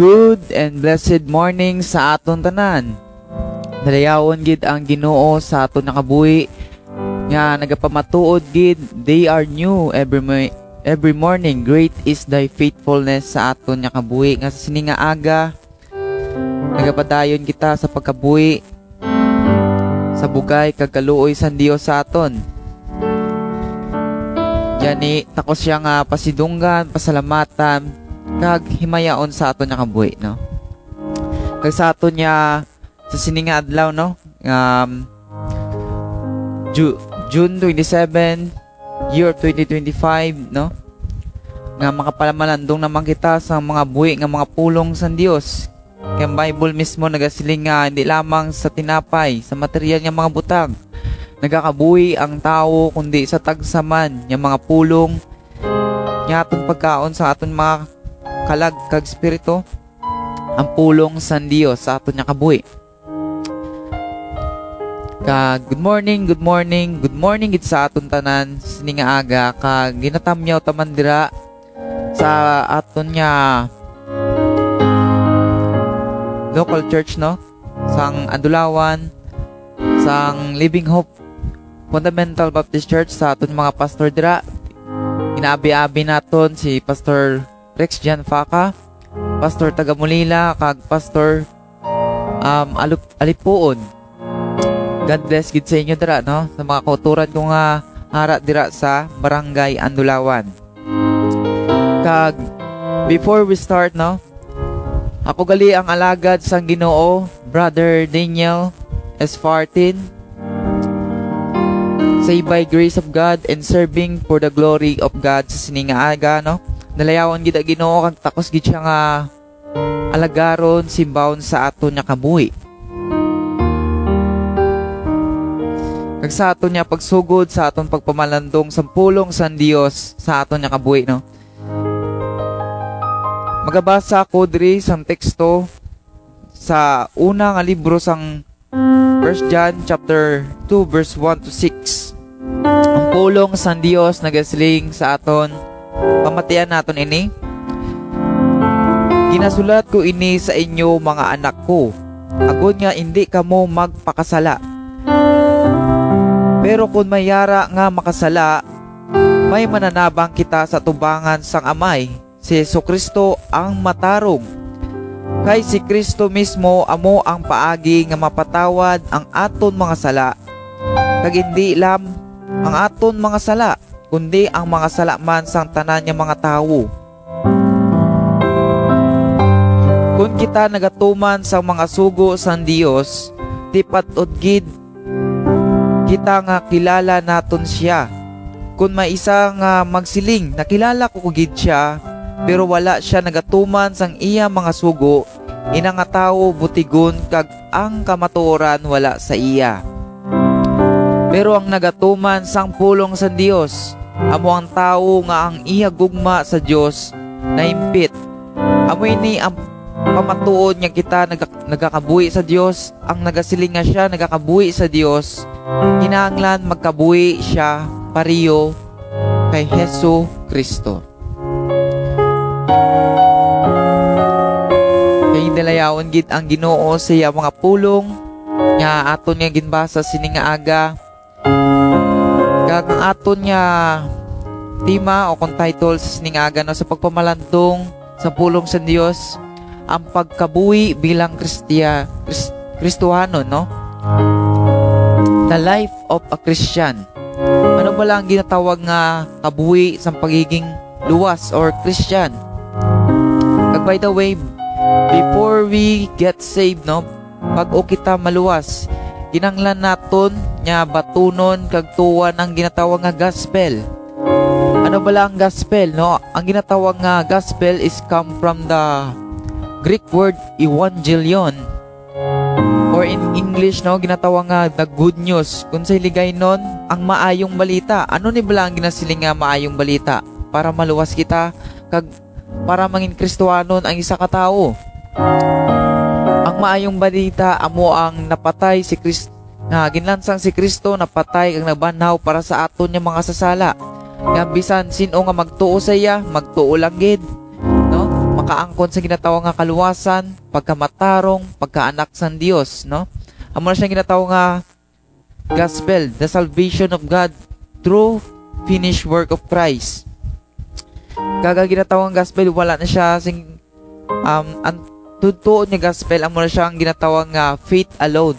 Good and blessed morning sa aton tanan. Dalayawon gid ang Ginoo sa aton nakabuhi nga nagapamatuod gid, they are new every morning. Great is thy faithfulness sa aton nakabuhi nga sa sini nga aga. Nagapadayon kita sa pagkabuhi sa bugay kag kaluoy sa Dios sa aton. Gani takos siya nga pasidunggan, pasalamatan kag himayaon sa aton nakabuhi, no? Kag sa aton niya sa sininga adlaw, no? June 27, year 2025, no? Nga makapalamalandong naman kita sa mga buhi nga mga pulong sa Dios. Kaya ang Bible mismo nagasiling nga hindi lamang sa tinapay, sa material nga mga butang nagakabuhi ang tao, kundi sa tagsaman nga mga pulong nga aton pagkaon sa aton mga kalag kag espiritu, ang pulong sa Dios sa aton nga kabuhi. Good morning gid sa aton tanan sini nga aga kag ginatamyaw taman dira sa aton nga local church, no? Sang Adulawan, sang Living Hope Fundamental Baptist Church sa aton mga pastor dira. Inaabi-abi naton si Pastor Rex Jan Faca, Pastor Tagamulila kag Pastor Alipuon. God bless gid sa inyo dira, no? Sa mga kauturan ko nga hara dira sa Barangay Andulawan. Kag before we start, no? Ako gali ang alagad sang Ginoo, Brother Daniel S. Fartin. Saved by grace of God and serving for the glory of God sa sininga aga, no? Nalayawan gid ang Ginoo kag takos gid siya nga alagaron simbawon sa aton nga kabuhi. Kag sa aton nga pagsugod sa aton pagpamalandong sa pulong sa Dios sa aton nga kabuhi, no? Magabasa ako diri sang teksto sa una nga libro sang 1 John chapter 2 verse 1 to 6. Ang pulong sa Dios nagasiling sa aton, pamatian naton ini. Ginasulat ko ini sa inyo mga anak ko, agod nga hindi kamo magpakasala. Pero kung mayara nga makasala, may mananabang kita sa tubangan sang Amay, si Jesucristo ang matarong. Kay si Kristo mismo amo ang paagi nga mapatawad ang aton mga sala. Kag hindi lam ang aton mga sala, kundi ang mga sala man sang tanan nga mga tawo. Kung kita nagatuman sa mga sugo sang Dios, di patod gid kita nga kilala naton siya. Kung may isa nga magsiling, nakilala ko gid siya, pero wala siya nagatuman sang iya mga sugo, ina nga tawo butigon kag ang kamatuoran wala sa iya. Pero ang nagatuman sang pulong sa Dios, amo ang tawo nga ang iya gugma sa Dios naimpit. Amo ini ang pamatuod nga kita nagakabuhi sa Dios, ang nagasiling nga siya nagakabuhi sa Dios, kinahanglan magkabuhi siya pariyo kay Hesu Kristo. Kay dalayawon gid ang Ginoo sa iya mga pulong nga aton nga ginbasa sini nga aga. Kag ang aton nga tema o kung title sa sini nga aga, no, sa pagpamalandong sa pulong sa Dios, ang pagkabuhi bilang Kristohano, no? The life of a Christian. Ano ba lang ginatawag nga kabuhi sa pagiging luwas or Christian? Kag by the way, before we get saved, no, pag-o kita maluwas, kinanglan naton nga batunon kag tuwan ang ginatawag nga gospel. Ano ba lang gospel, no? Ang ginatawag nga gospel is come from the Greek word evangelion, or in English, no, ginatawag nga the good news. Kung sa iligay nun, ang maayong balita. Ano ni ba lang ginasiling nga maayong balita? Para maluwas kita kag para mangin Kristohanon ang isa ka tao. Ang maayong balita amo ang napatay si Kristo, na ginlansang si Kristo napatay kag nabanhaw para sa aton nga mga sasala. Nga bisan sino nga magtuo sa iya, magtuo lang gid, no? pagkaangkon sa ginatawag nga kaluwasan, pagkamatarong, pagkaanak sang Dios, no? Amo na siya ginatawag nga gospel, the salvation of God through finished work of Christ. Kaga ginatawag nga gospel, wala na siya sing ang tutuon nga gospel, amo na siya ang ginatawag nga faith alone.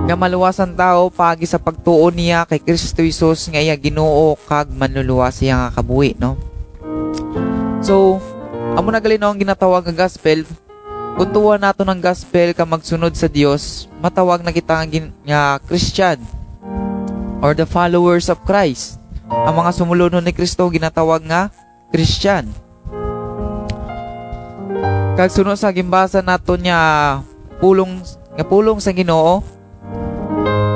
Nga maluwasan tao pagi sa pagtuon niya kay Kristo Jesus nga iya Ginoo kag manluluwas siya nga kabuhi, no? So, amo na gali no ang ginatawag nga gospel. Kung tuwa nato ng gospel ka magsunod sa Dios, matawag na kita nga Christian or the followers of Christ. Ang mga sumulunod ni Kristo ginatawag nga Christian. Kag sunod sa gimbasa nato niya pulong sa Ginoo,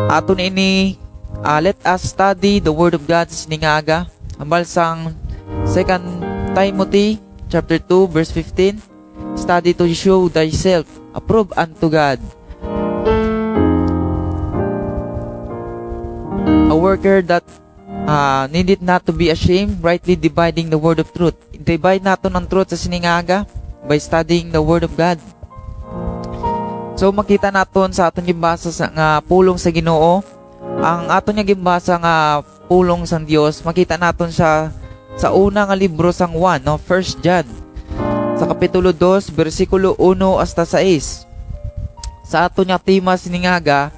aton ini let us study the word of God sa siningaga. Ambal sang 2 Timothy chapter 2 verse 15, study to show thyself approved unto God, a worker that needed not to be ashamed, rightly dividing the word of truth. Divide nato ng truth sa siningaga by studying the word of God. So makita naton sa aton gimbasa sa nga pulong sa Ginoo, ang aton nga gimbasa nga pulong sang Dios, makita naton siya sa una nga libro sang 1, no, 1 John. Sa kapitulo 2, bersikulo 1 hasta 6. Sa aton nga tema siningaga,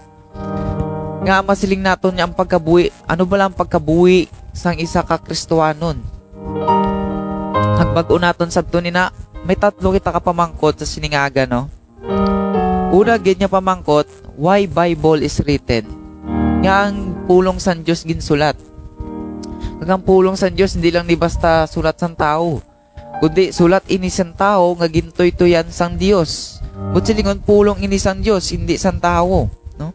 nga masiling naton nga ang pagkabuhi. Ano ba lang pagkabuhi sang isa ka Kristohanon? Hagbag-o naton sabto nina, may tatlo kita kapamangkot sa siningaga, no? Una gid niya pamangkot, why Bible is written. Nga ang pulong san Dios ginsulat. Ang pulong san Dios hindi lang ni basta sulat sang tao, kundi sulat ini sang tao nga gintoy-toyan sang Dios. But silingon pulong ini sang Dios, hindi sang tao, no?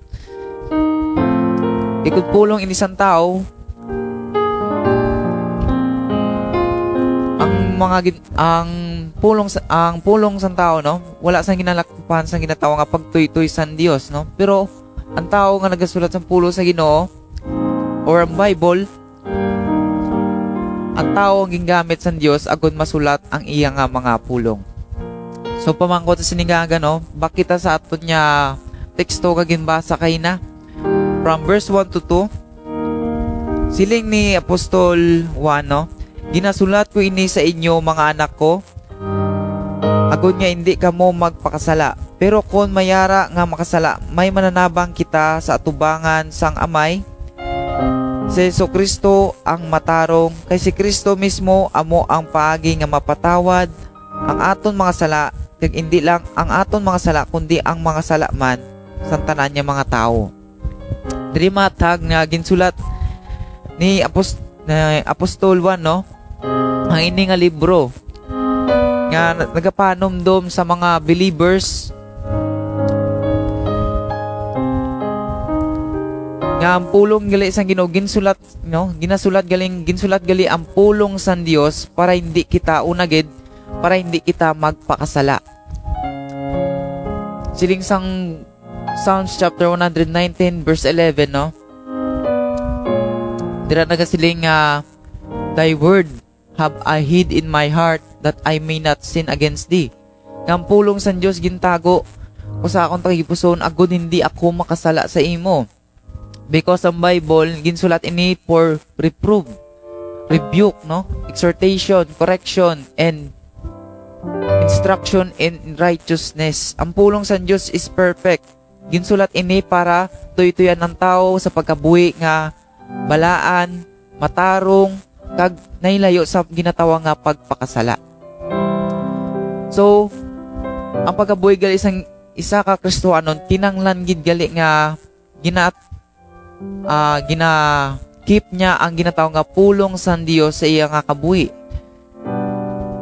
Ikot pulong ini sang tao, ang pulong sang tao, no, wala sang ginalakpan sang ginatawa nga pagtoy-toy sang Dios, no? Pero ang tao nga nagasulat sang pulong sa Ginoo or ang Bible, ang tao ang gingamit sang Dios agon masulat ang iya nga mga pulong. So pamangkot sa siningaga, no, bakita sa aton nya teksto nga ginbasa kay na from verse 1 to 2. Siling ni Apostol Juan, no, ginasulat ko ini sa inyo mga anak ko, agon nga hindi kamo magpakasala. Pero kung mayara nga makasala, may mananabang kita sa atubangan sang Amay, si Jesucristo ang matarong, kay si Kristo mismo amo ang paagi nga mapatawad ang aton mga sala, kag hindi lang ang aton mga sala kundi ang mga sala man sang tanan niya mga tao. Diri matag nga ginsulat ni Apostol Juan, no, ang ini nga libro nga nagapanomdom sa mga believers nga ang pulong gali sang Ginoo ginsulat, no, ginasulat gali ang pulong sang Dios para hindi kita unagid, para hindi kita magpakasala. Siling sang Psalms chapter 119 verse 11, no, dira nagasiling nga thy word have I hid in my heart that I may not sin against thee. Nga ang pulong sang Dios gintago ko sa akong tagipuson agud hindi ako makasala sa imo. Because ang Bible ginsulat ini for reprove, rebuke, no, exhortation, correction, and instruction in righteousness. Ang pulong sang Dios is perfect. Ginsulat ini para tuytuyan ng tao sa pagkabuhi nga balaan, matarong, kag nailayo sa ginatawa nga pagpakasala. So, ang pagkabuhi gali isang isa ka Kristohanon, kinanglan gid gali nga keep niya ang ginatawag nga pulong sang Dios sa iya nga kabuhi.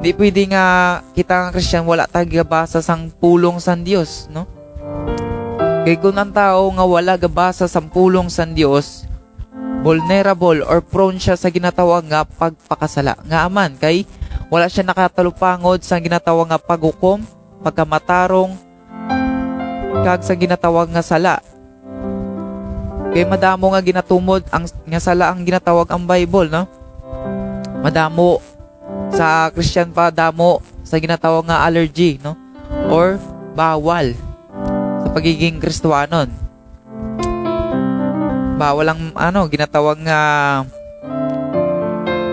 Di pwede nga kita nga Christian wala tagabasa sang pulong sang Dios, no? Kay kung ang tao nga wala gabasa sang pulong sang Dios, vulnerable or prone siya sa ginatawag nga pagpakasala. Nga aman kay wala siya nakatalupangod sa ginatawag nga paghukom, pagkamatarong, kag sa ginatawag nga sala. Kay madamo nga ginatumod ang nga sala ang ginatawag ang Bible, no? Madamo Sa Christian pa damo sa ginatawag nga allergy, no? Or bawal sa pagiging Kristohanon. Bawal ang ginatawag nga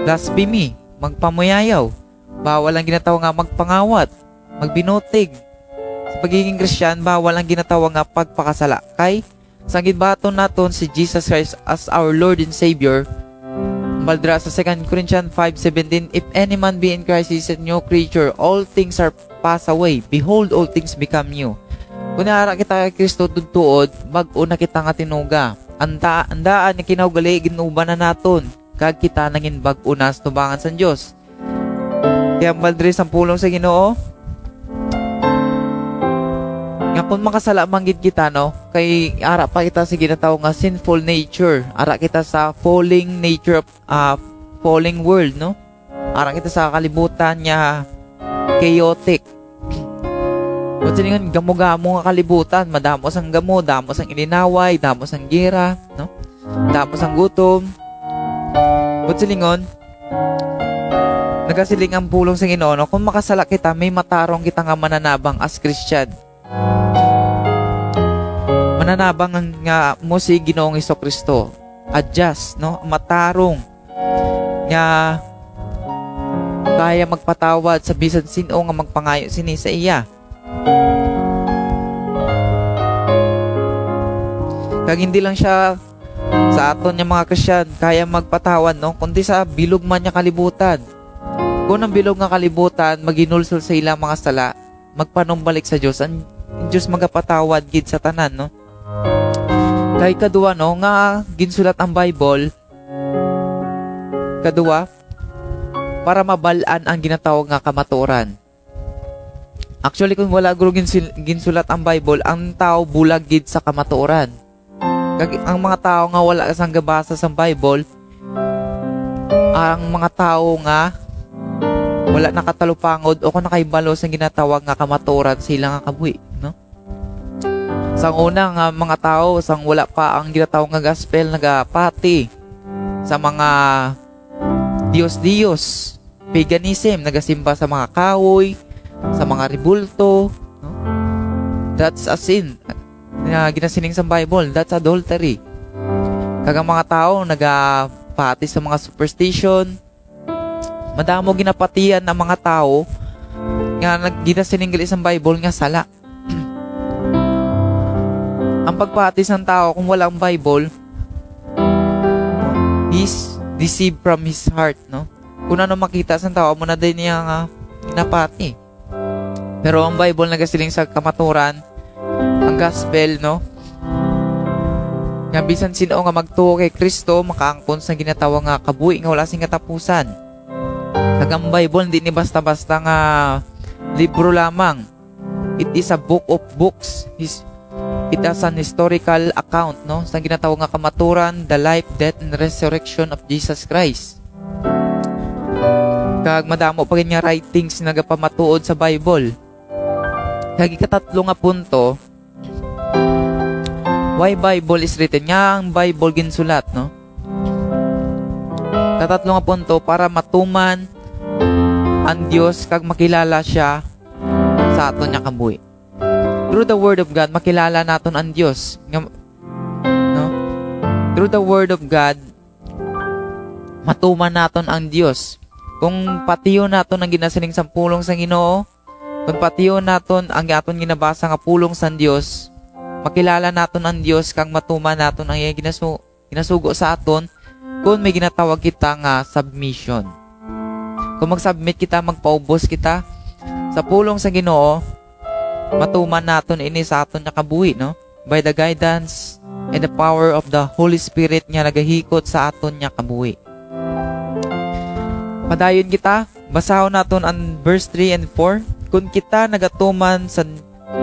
blasphemy, magpamuyayaw. Bawal ang ginatawag nga magpangawat, magbinutig. Sa pagiging Christian, bawal ang ginatawag nga pagpakasala. Kay sa gidbaton naton si Jesus Christ as our Lord and Savior. Baldra sa 2 Corinthians 5:17, if any man be in Christ, he is a new creature. All things are passed away. Behold, all things become new. Kung naara kita kay Kristo tudtuod, bag-o na kita nga tinuga. Andaan nga kinaugali, ginuban na naton. Kag kita nangin bag-o na sa tubangan sa Diyos. Kaya baldra sa pulong sa Ginoo, nga kung makasala manggid kita, no, kay ara pa kita sa ginatawag nga sinful nature, ara kita sa falling nature of falling world, no, ara kita sa kalibutan niya chaotic. Kung siningon gamo-gamo nga kalibutan, madamos ang gamo, damos ang ilinaway, damos ang gira, no, damos ang gutom. Kung siningon nagasiling ang pulong sa Ginoo, no, kung makasala kita, may matarong kita nga mananabang as Christian. Mananabang nga mo si Ginoong Hesukristo. Adjust, no? Matarong nga kaya magpatawad sa bisan sino nga magpangayo sini sa iya. Kag hindi lang siya sa aton nga mga Kristiyan kaya magpatawad, no? Kundi sa bilog man niya kalibutan. Kung ang bilog nga kalibutan maginulsol sa ilang mga sala, magpanumbalik sa Dios, ang Diyos magapatawad gid sa tanan, no? Kay kadua, no, nga ginsulat ang Bible, kadua, para mabalaan ang ginatawag nga kamatuoran. Actually, kung wala guro ginsulat ang Bible, ang tao bulag gid sa kamatuoran. Kag ang mga tao nga wala sang gabasa sa Bible, ang mga tao nga wala nakatalupangod o kung nakaibalo sa ginatawag nga kamatuoran sila nga kabuhi, no? Sang una nga mga tao, sang wala pa ang ginatawag nga gospel, nagapati sa mga Diyos-Diyos, paganism, nagasimba sa mga kahoy, sa mga ribulto, no? That's a sin na ginasining sa Bible, that's adultery. Kag ang mga tao nagapati sa mga superstition, madamo ginapatian ng mga tao nga ginasining sa Bible nga sala. Ang pagpatis ng tao kung walang Bible, he's deceived from his heart, no? Kung ano makita sa tao mo na din niya nga napati. Pero ang Bible nagasiling sa kamaturan, ang gospel, no? Nga bisan sino nga magtuo kay Kristo, makaangkon sa ginatawag nga kabuhi nga wala sing katapusan. Kag ang Bible hindi ni basta-basta nga libro lamang. It is a book of books. It has an historical account, no, sa ginatawag nga kamaturan, the life, death, and resurrection of Jesus Christ. Kag madamo pa nga writings na nagapamatuod sa Bible. Kag ikatatlo nga punto, why Bible is written? Nga ang Bible ginsulat, no? Katatlo nga punto, para matuman ang Dios kag makilala siya sa aton nga kabuhi. Through the Word of God, makilala naton ang Diyos. No? Through the Word of God, matuman naton ang Diyos. Kung patiyo naton ang ginasiling sa pulong sa Ginoo, kung patiyo naton ang aton ginabasa nga pulong sa Diyos, makilala naton ang Diyos kang matuman naton ang ginasugo sa aton kung may ginatawag kita nga submission. Kung mag-submit kita, magpaubos kita sa pulong sa Ginoo, matuman naton ini sa aton nga kabuhi, no? By the guidance and the power of the Holy Spirit nga nagahikot sa aton nga kabuhi. Padayon kita, basahon naton ang verse 3 and 4. Kung kita nagatuman sa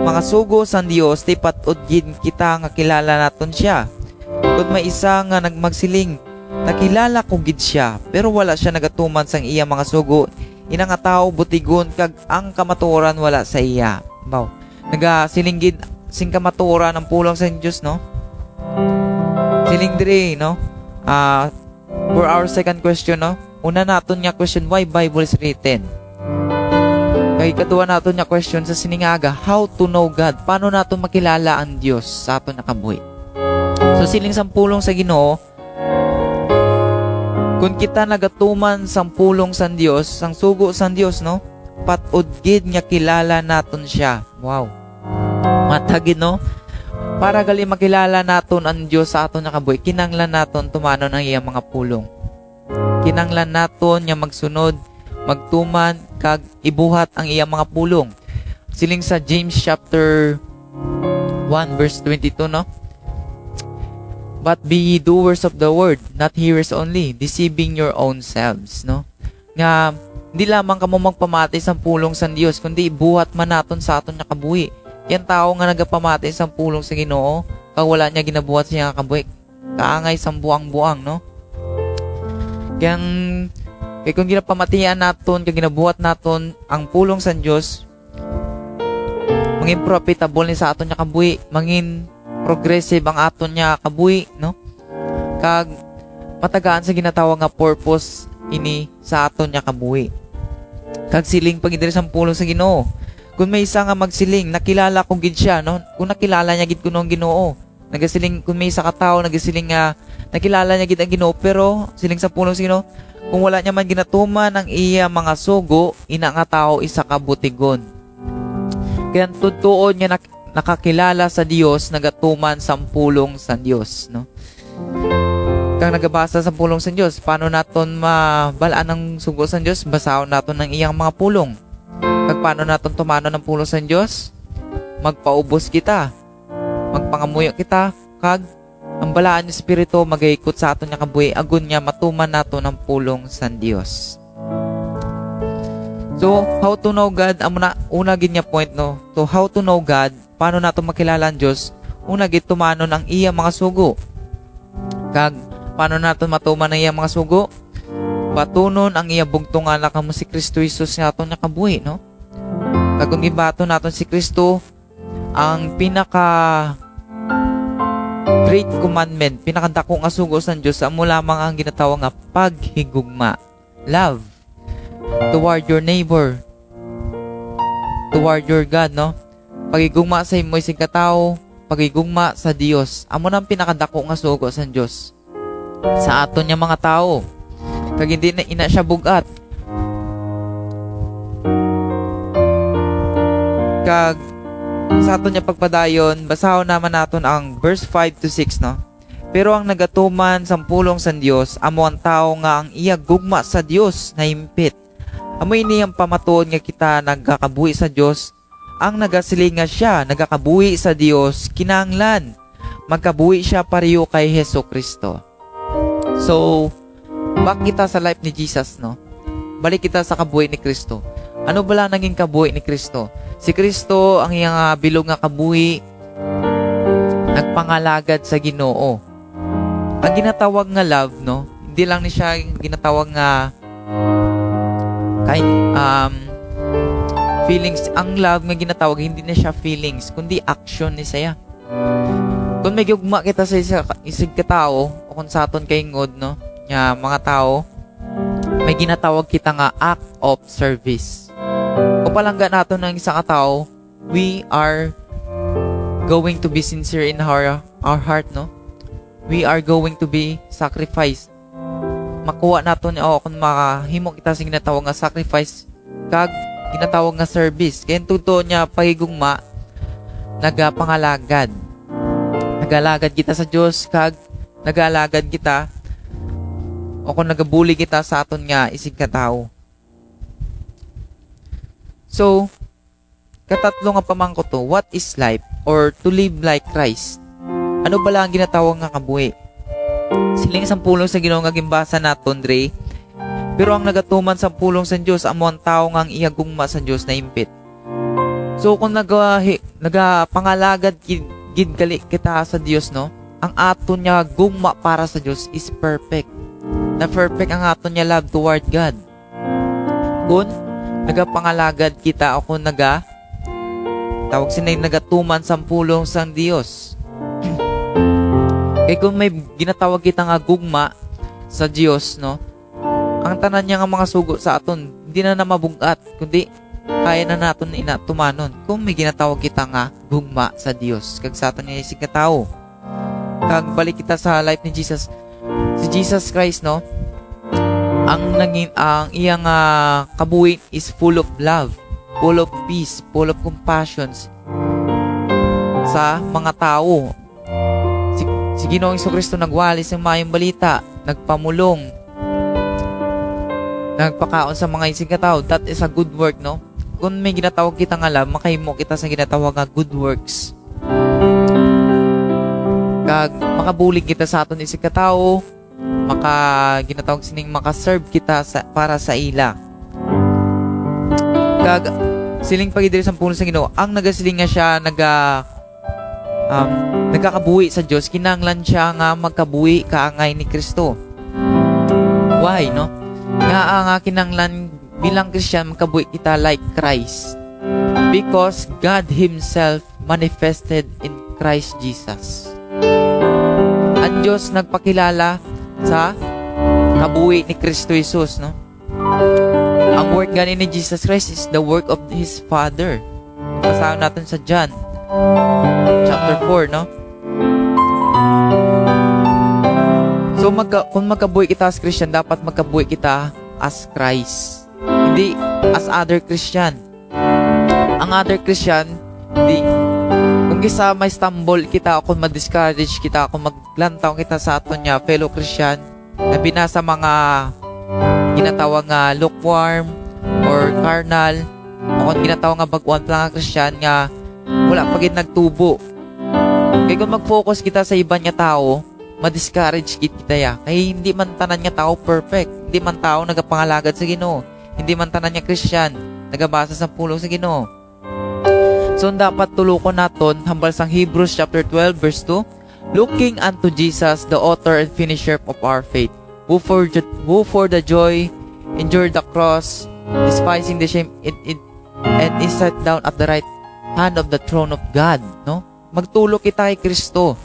mga sugo sa Dios, tipat-od gid kita nga kilala naton siya. Kung may isa nga nagmagsiling, nakilala ko gid siya, pero wala siya nagatuman sang iya mga sugo, ina nga tao butigon kag ang kamatuoran wala sa iya. Wow. Nagasilinggid sing kamatuoran ng pulong sa Diyos, no? Siling diri, no? For our second question, no? una naton nga question, why Bible is written? Kay kaduwa naton nga question sa siningaga, how to know God? Paano naton makilala ang Dios sa aton nakabuhi? So siling sampulong sa Ginoo, kung kita nagatuman sang pulong sang Dios, sang sugo sang Dios, no? Patud gid nga kilala naton siya. Wow. Matagid, no? Para gali makilala naton ang Dios sa aton nakabuhi, kinanglan naton tumanon ang iyang mga pulong. Kinanglan naton nga magsunod, magtuman kag ibuhat ang iyang mga pulong. Siling sa James chapter 1 verse 22, no? But be ye doers of the word, not hearers only, deceiving your own selves, no? Nga hindi lamang kamo magpamati sa pulong sa Dios, kundi ibuhat man naton sa aton nakabuhi. Yan tao nga nagapamati sa pulong sa Ginoo, kag wala niya ginabuhat sa iyang nakabuhi, kaangay sa buang-buang, no? Kaya kung ginapamatian naton, kag ginabuhat naton ang pulong sa Dios, mangin profitable ni sa aton nya kabuhi, mangin progressive ang aton nya kabuhi, no? Kag matagaan sa ginatawag nga purpose ini sa aton nya kabuhi. Kag siling pagidiri sa pulong sa Ginoo. Kung may isa nga magsiling, nakilala ko gid siya, no? Kung nakilala niya gid kuno ang Ginoo, nagasiling kung may isa ka tawo nagasiling nga nakilala niya gid ang Ginoo, pero siling sa pulong sa Ginoo, kung wala niya man ginatuman ang iya mga sugo, ina nga tao isa ka butigon. Kaya tutuon niya nakakilala sa Dios, nagatuman sa pulong sa Dios, no? Kang nagabasa sa pulong sa Dios, paano naton mabalaan ang sugo sa Dios? Basahon naton ang iyang mga pulong. Kag paano naton tumanon ang pulong sa Dios? Magpaubos kita, magpangamuyo kita, kag ang balaan ng Espiritu magayikot sa aton nga kabuhi, agon niya matuman nato ng pulong sa Dios. So, how to know God? Una gid niya point, no? So, how to know God? Paano nato makilala ang Dios? Una gid tumanon ang iya mga sugo. Kag paano nato matuman ang iya mga sugo? Batunon ang iya bugtong anak kamo si Kristo Jesus nga aton nga kabuhi, no? Kag kung ibaton naton si Kristo, ang pinaka great commandment, pinakadako nga sugo sa Dios, amo lamang ang ginatawag nga paghigugma, love toward your neighbor, toward your God, no? Pagigugma sa imo isig katao, pagigugma sa Dios, amo nang pinakadako nga sugo sa Dios sa aton nga mga tao. Kag hindi na ina siya bugat. Kag sa aton niya pagpadayon, basahon naman naton ang verse 5 to 6, no? Pero ang nagatuman sa pulong sa Dios, amo ang tao nga ang iya gugma sa Dios na impit. Amo ini ang pamatuod nga kita nagkakabuhi sa Dios, ang nagasiling nga siya nagakabuhi sa Dios, kinahanglan magkabuhi siya pareho kay Hesukristo. So, back kita sa life ni Jesus, no? Balik kita sa kabuhi ni Kristo. Ano bala naging kabuhi ni Kristo? Si Kristo, ang iyang bilog nga kabuhi, nagpangalagad sa Ginoo. Ang ginatawag nga love, no? Hindi lang ni siya ginatawag nga feelings. Ang love nga ginatawag, hindi na siya feelings, kundi action ni saya. Kung may gugma kita sa isig katao, o kung sa aton kay ngod, no? Nga mga tao, may ginatawag kita nga act of service. O palangga nato ng isang katao, we are going to be sincere in our heart, no? We are going to be sacrificed. Makuha nato niya, kung makahimo kita sa ginatawag nga sacrifice, kag ginatawag nga service. Kaya tuto niya pagigugma, nagapangalagad. Nagalagad kita sa Diyos, kag nagalagad kita, o kung nagabuli kita sa aton nga isig katao. So, katatlo nga pamangko to, what is life or to live like Christ? Ano ba lang ang ginatawag nga kabuhi? Siling sa pulong sa Ginoo nga gimbasa naton, Dre. Pero ang nagatuman sa pulong sa Dios, amo ang tao nga ang ihagugma sa Dios na impit. So kung nagapangalagad gid gali kita sa Dios, no? Ang aton niya gugma para sa Dios is perfect. Na perfect ang aton niya love toward God. Kung nagapangalagad kita o kung tawag sinay nagatuman sa pulong sa Dios. Kaya kung may ginatawag kita nga gugma sa Dios, no? Ang ang tanan niya nga mga sugo sa aton hindi na mabugat, kundi kaya na naton tumanon kung may ginatawag kita nga gugma sa Dios kag sa aton niya isig nga tao. Kag balik kita sa life ni Jesus. Si Jesus Christ, no, ang iyang kabuhi is full of love, full of peace, full of compassions sa mga tao. Si Ginoong Jesucristo nagwalis ng mayong balita, nagpamulong, nagpakaon sa mga isig nga tao. That is a good work, no? Kung may ginatawag kita nga alam, makahimo kita sa ginatawag nga good works. Kag makabulig kita sa aton isig nga tao, ginatawag sining makaserve kita para sa ila. Kag siling pagidiri sa puno sa Ginoo, ang nagasiling nga siya nagkakabuhi sa Dios, kinahanglan siya nga magkabuhi kaangay ni Kristo. Why, no? Nga nga kinahanglan bilang Christian magkabuhi kita like Christ, because God Himself manifested in Christ Jesus. Ang Diyos nagpakilala sa kabuhi ni Kristo Jesus, no? Ang work gani ni Jesus Christ is the work of His Father. Basahin natin sa John chapter 4, no? So kung magkabuhi kita as Christian, dapat magkabuhi kita as Christ, hindi as other Christian. Ang other Christian, hindi, kung kisa may stumble kita, kung ma-discourage kita, kung maglantaw kita sa aton niya fellow Christian, na binasa mga ginatawag nga lukewarm or carnal, o kung ginatawag nga bagwan lang nga Christian nga wala pagid nagtubo. Kaya kung mag-focus kita sa iba niya tao, ma-discourage kita ya. Kaya hindi man tanan niya tao perfect, hindi man tao nagapangalagad sa Ginoo, hindi man tanan niya Christian nagabasa sa pulong sa Ginoo. So dapat tulukon naton hambal sang Hebrews chapter 12 verse 2, looking unto Jesus, the author and finisher of our faith, who for the joy endured the cross, despising the shame, and is set down at the right hand of the throne of God, no? Magtulok kita kay Kristo.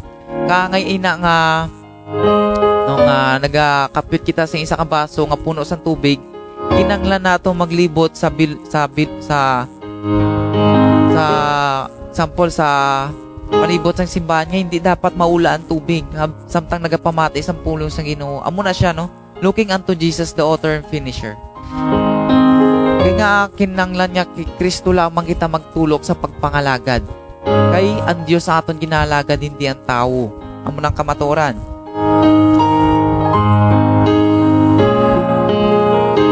Kangay ina nga nagakapit kita sa isa ka baso nga puno sa tubig, kinanglan nato maglibot sa sample sa palibot ng simbahan nga hindi dapat maula ang tubig samtang nagapamati sa pulong sa Ginoo. Amo na siya, no? Looking unto Jesus, the author and finisher. Kaya nga kinanglan niya kay Kristo lamang kita magtulok sa pagpangalagad. Kay ang Diyos sa aton ginalagad, hindi ang tao. Amo nang kamaturan.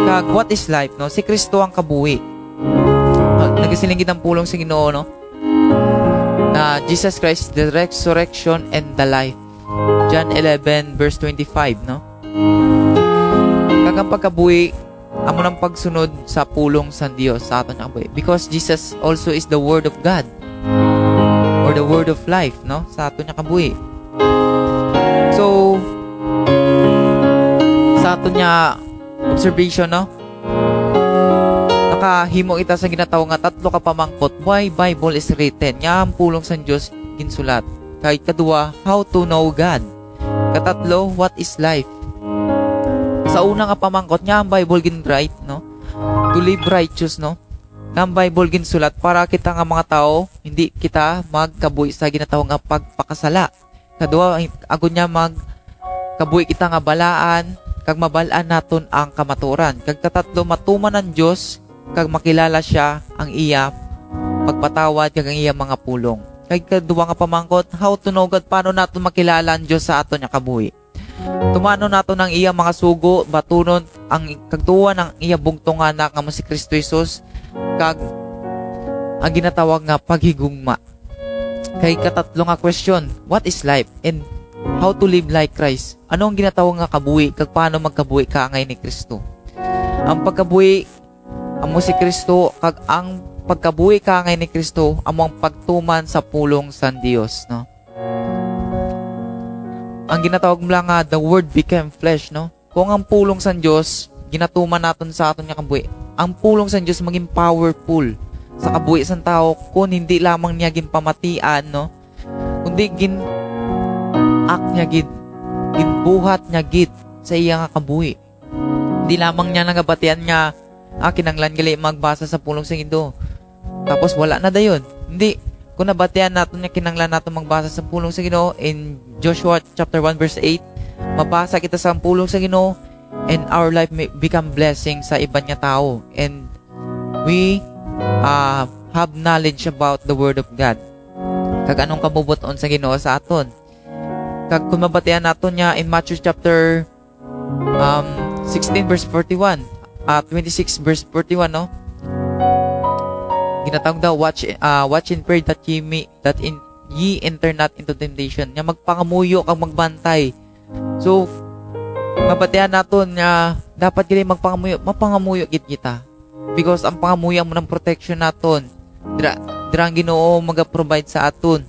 Kag what is life, no? Si Kristo ang kabuhi. Nagasilingid ang pulong sa Ginoo, no? Na Jesus Christ, the resurrection and the life. John 11 verse 25, no? Kag ang pagkabuhi, amo nang pagsunod sa pulong sa Dios sa aton kabuhi. Because Jesus also is the Word of God, or the Word of life, no? Sa aton niya kabuhi. So, sa aton niya observation, no? Nakahimo kita sa ginatawag nga tatlo ka pamangkot why Bible is written. Nga ang pulong sa Dios ginsulat. Kay kadua, how to know God. Katatlo, what is life. Sa una nga pamangkot, nga ang Bible gin-write, no? To live righteous, no? Nga ang Bible ginsulat para kita nga mga tao, hindi kita magkabuhi sa ginatawag nga pagpakasala. Kadua, agon niya magkabuhi kita nga balaan, kag mabalaan naton ang kamaturan. Kag katatlo, matuman ng Dios, kag makilala siya ang iya pagpatawad kag ang iya mga pulong. Kag kaduwa nga pamangkot, how to know God, paano naton makilala ang Dios sa aton nga kabuhi. Tumano naton ang iya mga sugo, batunon ang kagtuwan ang iya bugtong anak nga si Kristo Jesus, kag ang ginatawag nga paghigugma. Kay katatlo nga question, what is life and how to live like Christ? Ano ang ginatawag nga kabuhi kag paano magkabuhi kaangay ni Kristo? Ang pagkabuhi amo si Kristo, kag ang pagkabuhi kaangay ni Kristo amo ang pagtuman sa pulong sa Dios, no? Ang ginatawag mo lang nga, the Word became flesh, no? Kung ang pulong sa Dios ginatuman naton sa aton nga kabuhi, ang pulong sa Dios maging powerful sa kabuhi sa tao, kung hindi lamang niya ginpamatian, no? Kundi ginbuhat niya gid sa iya nga kabuhi. Di lamang niya nagabatian nga kinanglan gali magbasa sa pulong sa Ginoo. Tapos wala na dayon. Hindi, kung nabatian natin niya kinanglan natin magbasa sa pulong sa Ginoo in Joshua chapter 1 verse 8, mabasa kita sa pulong sa Ginoo and our life may become blessing sa iban nga tao, and we have knowledge about the word of God. Kag anong kabubuton sa Ginoo sa aton. Kag kung mabatian naton niya in Matthew chapter 16 verse 41 26 verse 41, no? Ginatawag daw, watch and pray that ye enter not into temptation. Nga magpangamuyo kang magbantay. So mabatian naton nga dapat gid mapangamuyo gid kita. Because ang pangamuyo mo ng protection naton. Dirang Ginoo maga-provide sa aton.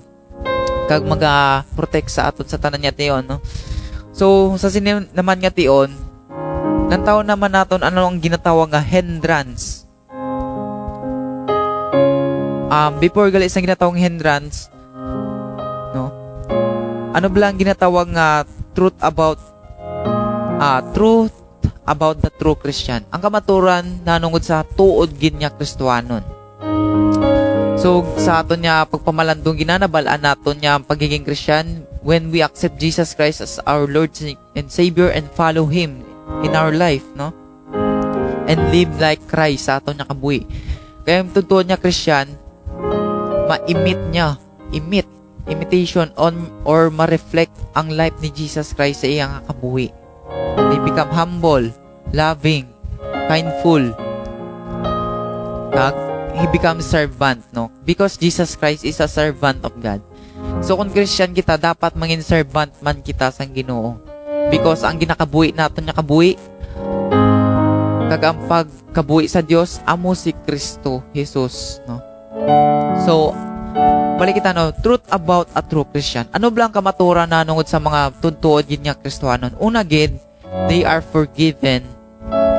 Kag maga-protect sa aton sa tanan niya tiyon, no? So sa sinin naman nga tiyon, nantaw naman naton ano ang ginatawag nga hindrance. Before gali sa ginatawag hindrance, no? Ano ba lang ginatawag nga truth about the true Christian? Ang kamaturan nanungod sa tuod gid nya Kristiyanon. So sa aton nya pagpamalandong ginanabalaan naton nya ang pagiging Christian when we accept Jesus Christ as our Lord and Savior and follow Him in our life, no? And live like Christ sa aton nya kabuhi. Kaya yung tutuon niya Christian, imitation on or ma-reflect ang life ni Jesus Christ sa iyang kabuhi. They become humble, loving, kindful. He becomes servant, no? Because Jesus Christ is a servant of God. So kung Christian kita, dapat mangin servant man kita sa Ginoo. Because ang ginakabuhi naton nga kabuhi, kag ang pagkabuhi sa Dios amo si Kristo Jesus, no? So balik kita, no, truth about a true Christian. Ano blang kamaturan na nungod sa mga tuntuod gid nga Kristiyanon? Una gid, they are forgiven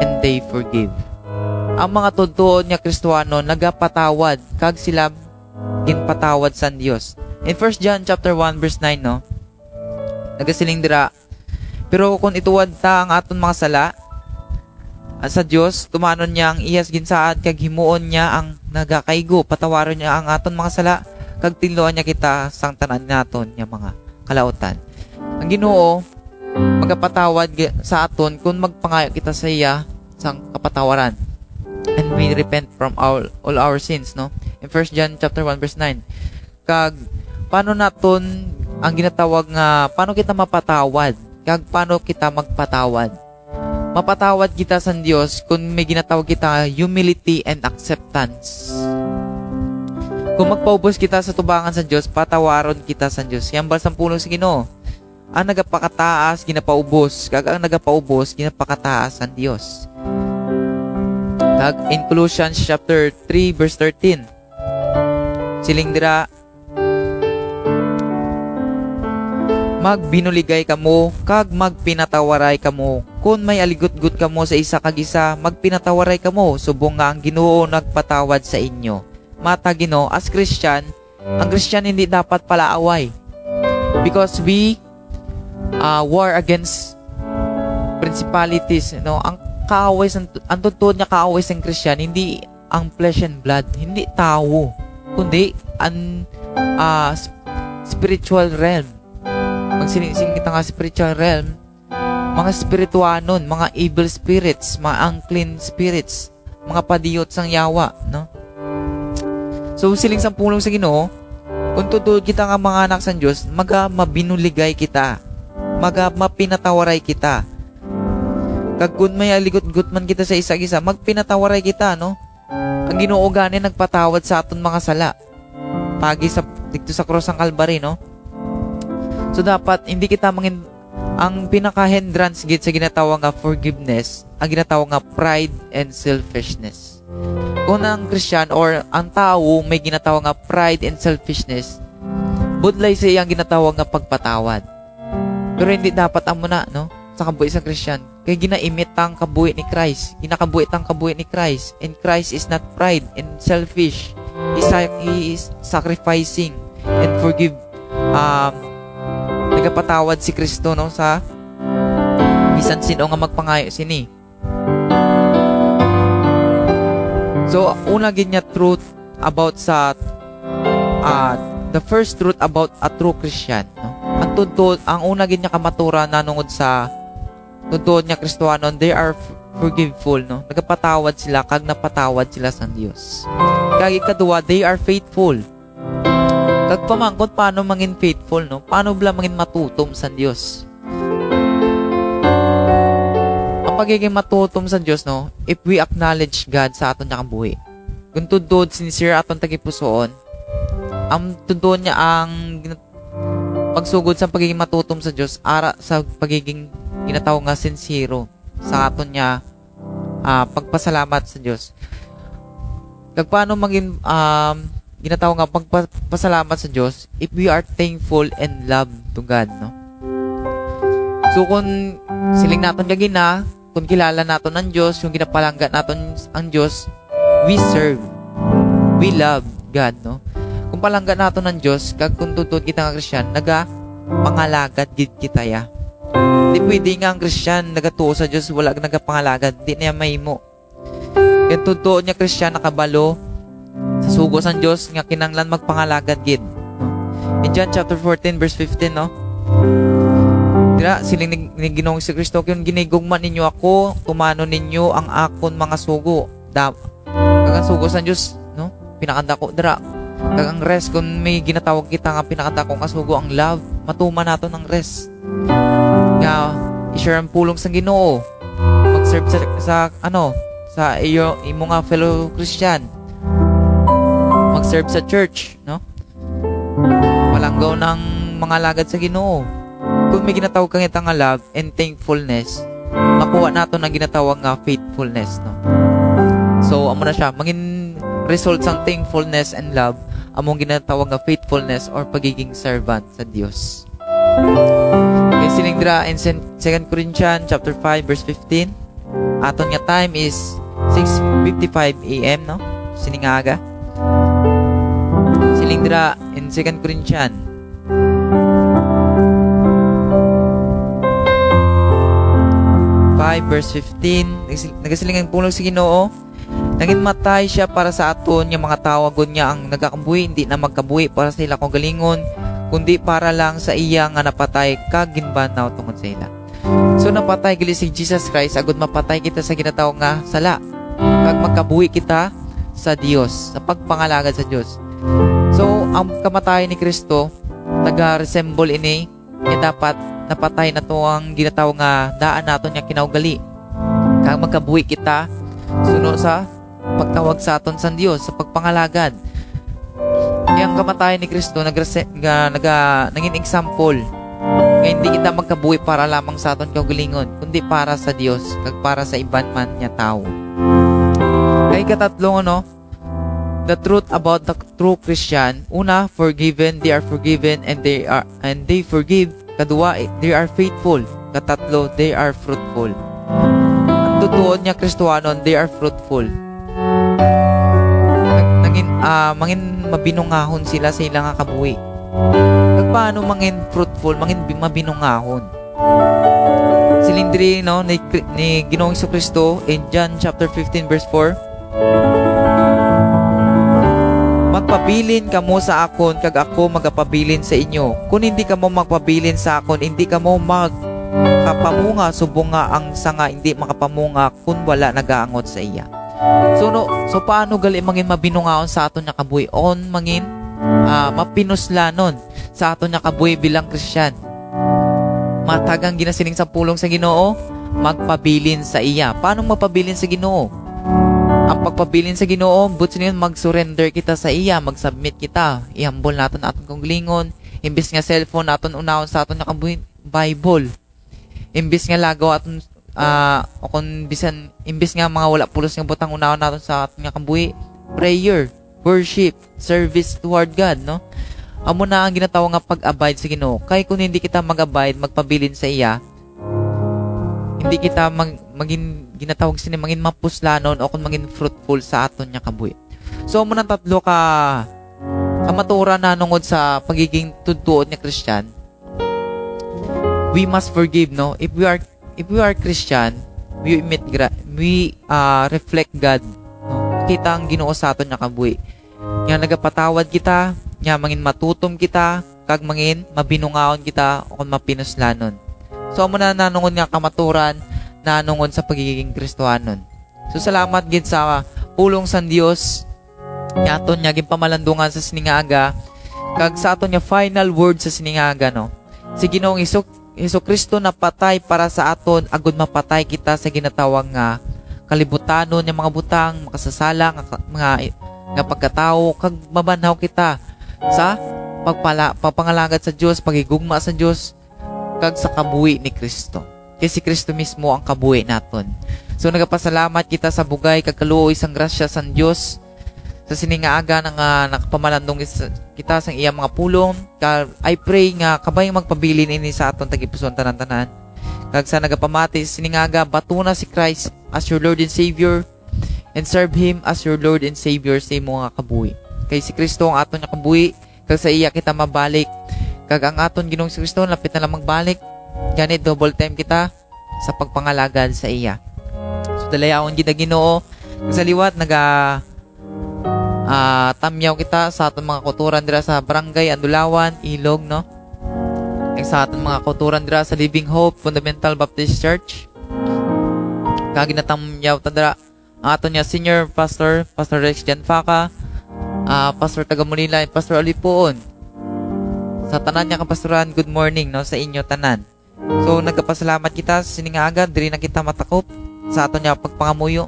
and they forgive. Ang mga tuntuod nga Kristiyano nagapatawad kag sila ginpatawad sa Dios. In 1 John chapter 1 verse 9, no, nagasiling dira, pero kung ituwad ta ang aton mga sala sa Dios, tumanon niya ang iyas ginsaad kag himuon niya ang nagakaigo, patawaron niya ang aton mga sala kag tinluan niya kita sang tanan naton nga mga kalautan. Ang Ginoo magapatawad sa aton kung magpangayo kita sa iya sang kapatawaran. And we repent from all our sins, no? In 1 John chapter 1 verse 9. Kag paano naton ang ginatawag nga paano kita mapatawad? Kag paano kita magpatawad? Mapatawad kita sa Dios kung may ginatawag kita humility and acceptance. Kung magpaubos kita sa tubangan sa Dios, patawaron kita sa Dios. Yan ba sa pulong sa Ginoo? Ang nagapakataas, ginapaubos. Kag ang nagapaubos, ginapakataas ang Dios. Kag in Colossians chapter 3 verse 13. Siling dira, magbinuligay kamo kag magpinatawaray kamo. Kung may aligot-gut kamo sa isa kag isa, magpinatawaray kamo, subong nga ang Ginoo nagpatawad sa inyo. Mata Ginoo, as Christian, ang Christian hindi dapat palaaway. Because we war against principalities, no? Ang kaaway, ang tutuod niya kaaway sa Christian, hindi ang flesh and blood, hindi tao, kundi ang spiritual realm. Magsinising kita nga spiritual realm, mga spirituanon, mga evil spirits, mga unclean spirits, mga padiyot sang yawa, no? So siling sa pulong sa Ginoo, kung tutuod kita nga mga anak sa Diyos, mabinuligay kita, mapinatawaray kita. Kag kung may aligot-gut man kita sa isa-isa, magpinatawaray kita, no? Ang Ginoo gani nagpatawad sa aton mga sala. Pagi sa dito sa cross ng Calvary, no? So dapat hindi kita ang pinaka-hindrance gid sa ginatawag nga forgiveness, ang ginatawag nga pride and selfishness. Kung ang Christian or ang tao may ginatawag nga pride and selfishness, budlay sa iyang ginatawag nga pagpatawad. Pero hindi dapat amo na, no? Sa kabuhi sa Christian, kay ginaimit ang kabuhi ni Christ, ginakabuhi ang kabuhi ni Christ, and Christ is not pride and selfish. He is sacrificing and forgive. Nagapatawad si Kristo, no, sa bisan sino nga magpangayo sini. So, una gid niya truth about sa the first truth about a true Christian, no? Ang una gid niya kamatura nanungod sa tutuod niya Kristiyano, they are forgiveful, no? Nagapatawad sila kag napatawad sila sa Dios. Kag ikaduha, they are faithful. Kag pamangkot paano mangin faithful, no? Paano bala mangin matutom sa Dios? Ang pagiging matutom sa Dios, no? If we acknowledge God sa aton nga kabuhi. Kung tudod sincere aton tagipusoon, ang tudod niya ang pagsugod sa pagiging matutom sa Dios ara sa pagiging ginatawag nga sincero sa aton niya pagpasalamat sa Dios. Kag paano maging ginatawag nga pagpasalamat sa Dios if we are thankful and love to God, no? So kung siling naton gagina, kung kilala naton ang Dios, yung ginapalangga naton ang Dios, we serve, we love God, no? Kung palangga naton ang Dios, kag kung tutod kita nga Kristiyan, pangalagad gid kita ya. Di pwede nga ang Kristiyan nagatuo sa Diyos, wala nagapangalagad, di niya mahimo. Kaya totoo niya Kristiyan nakabalo sa sugo sa Diyos nga kinanglan magpangalagad gid. In John chapter 14 verse 15, no? Dira siling ni Ginoong si Kristo, kung ginigugma ninyo ako, tumano ninyo ang akon mga sugo. Kag ang sugo sa Diyos, no? Pinakanda ko dira. Kag ang rest, kung may ginatawag kita nga pinakanda kong kasugo ang love, matuma nato ng rest. Nga i-share ang pulong sa Ginoo, mag-serve sa imo nga fellow Christian, mag-serve sa church, no? Malanggaw ng mga lagad sa Ginoo. Kung may ginatawag kang nga love and thankfulness, makuha nato ng ginatawag nga faithfulness, no? So amo na siya mangin result sang thankfulness and love, among ginatawag nga faithfulness or pagiging servant sa Dios. Okay, siling dira in 2 Corinthians chapter 5 verse 15. Aton nga time is 6:55 AM, no? Siling aga. Siling dira in 2 Corinthians 5 verse 15. Nagasiling ang pulong sa Ginoo. Naging matay siya para sa aton, yung mga tawagon niya ang nagakabuhi, hindi na magkabuhi para sa ila kong galingon, kundi para lang sa iya nga napatay kag ginbanaw tungod sa ila. So napatay gali si Jesus Christ agud mapatay kita sa ginatawag nga sala, kag magkabuhi kita sa Dios, sa pagpangalagad sa Dios. So ang kamatayan ni Kristo taga-resemble ini dapat napatay na to ang ginatawag nga daan naton nga kinaugali, kag magkabuhi kita sunod sa pagtawag sa aton sa Dios, sa pagpangalagad. Kaya ang kamatayan ni Kristo naging example nga hindi kita magkabuhi para lamang sa aton kaugalingon, kundi para sa Dios kag para sa iban man niya tao. Kay katatlong, no, the truth about the true Christian. Una, forgiven, they are forgiven and they forgive. Kadua, they are faithful. Katatlo, they are fruitful. Ang tutuod niya Kristiyano, they are fruitful. Mangin mabinungahon sila sa ilang kabuhi. Kag paano mangin fruitful, mangin mabinungahon? Silindri, no, ni Ginoong Jesucristo in John chapter 15 verse 4. Magpabilin kamo sa akon kag ako magapabilin sa inyo. Kung hindi kamo magpabilin sa akon, hindi kamo magkapamunga, subong nga ang sanga hindi makapamunga kung wala nagaangot sa iya. So paano gali mangin mabinungaon sa aton nga kabuhi on mangin mapinuslanon sa aton nga kabuhi bilang Kristiyan? Matagang ginasiling sa pulong sa Ginoo, magpabilin sa iya. Paano mapabilin sa Ginoo? Ang pagpabilin sa Ginoo, buti niyon mag-surrender kita sa iya, mag-submit kita, ihambol naton aton kaugalingon, imbis nga cellphone naton unahon sa aton nga kabuhi, Bible. Imbis nga lagaw aton o kung bisan imbis nga mga wala pulos nga butang unahon naton sa aton nga kabuhi, prayer, worship, service toward God, no? Amo na ang ginatawag nga pag-abide sa Ginoo. Kay kung hindi kita mag-abide, magpabilin sa iya, hindi kita maging ginatawag sini mangin mapuslanon o kung mangin fruitful sa aton nga kabuhi. So amo nang tatlo ka matura na nungod sa pagiging tudtuod nga Kristiyan. We must forgive, no? If we are Christian, reflect God. No? Kita ang Ginoo sa aton nga kabuhi. Nga nagapatawad kita, nga mangin matutom kita, kag mangin mabinungaon kita o kung mapinuslanon. So amo na nanungod nga kamaturan nanungod sa pagiging Kristohanon. So salamat gid sa pulong sa Dios nga aton nga ginpamalandungan sa siningaga kag sa aton nga final word sa siningaga no. Si Ginoong Hesus Kristo na patay para sa aton agud mapatay kita sa ginatawag nga kalibutanon nga mga butang, makasasala nga pagkatao kag mabanhaw kita sa pagpangalagad sa Dios, pagigugma sa Dios kag sa kabuhi ni Kristo. Kay si Kristo mismo ang kabuhi naton. So nagapasalamat kita sa bugay kag kaluoy sang grasya sang Dios sa siningaaga nga nakapamalandong kita sang iya mga pulong. I pray nga kabay magpabilin ini sa aton tagipuson tanan-tanan. Kag sa nagapamati sa siningaga batuna si Christ as your Lord and Savior and serve Him as your Lord and Savior sa imo nga kabuhi. Kay si Kristo ang aton nga kabuhi kag sa iya kita mabalik. Kag ang aton Ginoong si Kristo lapit na lang magbalik. Ganit double time kita sa pagpangalagad sa iya. So dalayawon gid Ginoo sa liwat tamyaw kita sa aton mga kuturan dira sa Barangay Andulawan, Ilog no. Sa aton mga kuturan dira sa Living Hope Fundamental Baptist Church. Kag ginatamyaw ta dira ang aton nga senior pastor, Pastor Rex Janfaca, Pastor Tagamulila, and Pastor Alipoon. Sa tanan niya kapastoran, good morning no sa inyo tanan. So nagapasalamat kita sa siningaga diri na kita matakop sa aton nga pagpangamuyo.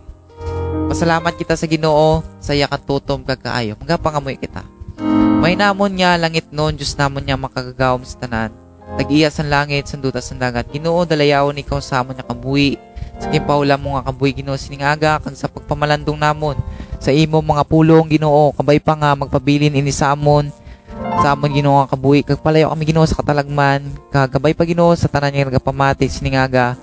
Pasalamat kita sa Ginoo sa iya katutom kag kaayo. Magapangamuyo kita. May namon nga langit noon, Dios namon nga makagagawom sa tanan. Tag-iya sa langit, sanduta sa dagat. Ginoo dalayawon ikaw sa amon nga kabuhi. Sa gimpawla mo nga kabuhi Ginoo siningaga kag sa pagpamalandong namon sa imo mga pulong Ginoo. Kabay pa nga magpabilin ini sa amon Ginoo nga kabuhi kag palayo kami Ginoo sa katalagman kag gabay pa Ginoo sa tanan nga nagapamati siningaga.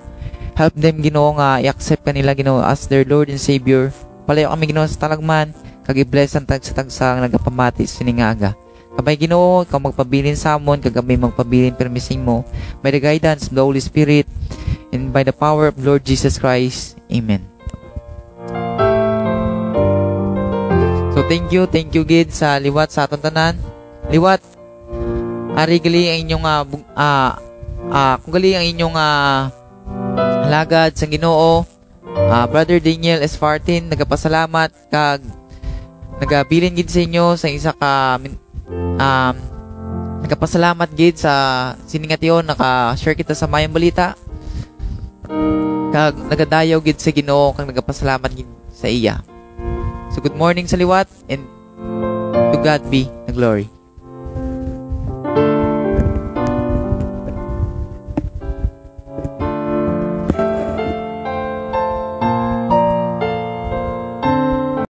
Help them Ginoo nga i-accept kanila Ginoo as their Lord and Savior. Palayo kami Ginoo sa talagman kag i-bless ang tagsa nagapamati siningaga. Kabay Ginoo ikaw magpabilin sa amon kag kami magpabilin permising mo by the guidance of the Holy Spirit and by the power of Lord Jesus Christ. Amen. So thank you gid sa liwat sa aton tanan. Liwat, ari gali ang inyong kung gali ang inyong halagad sa Ginoo. Brother Daniel Esfartin nagapasalamat kag nagabilin gid sa inyo sa isa ka nagapasalamat gid sa siningation naka-share kita sa Mayang Balita. Kag nagadayaw gid sa Ginoo kag nagapasalamat gid sa iya. So good morning sa liwat and to God be the glory.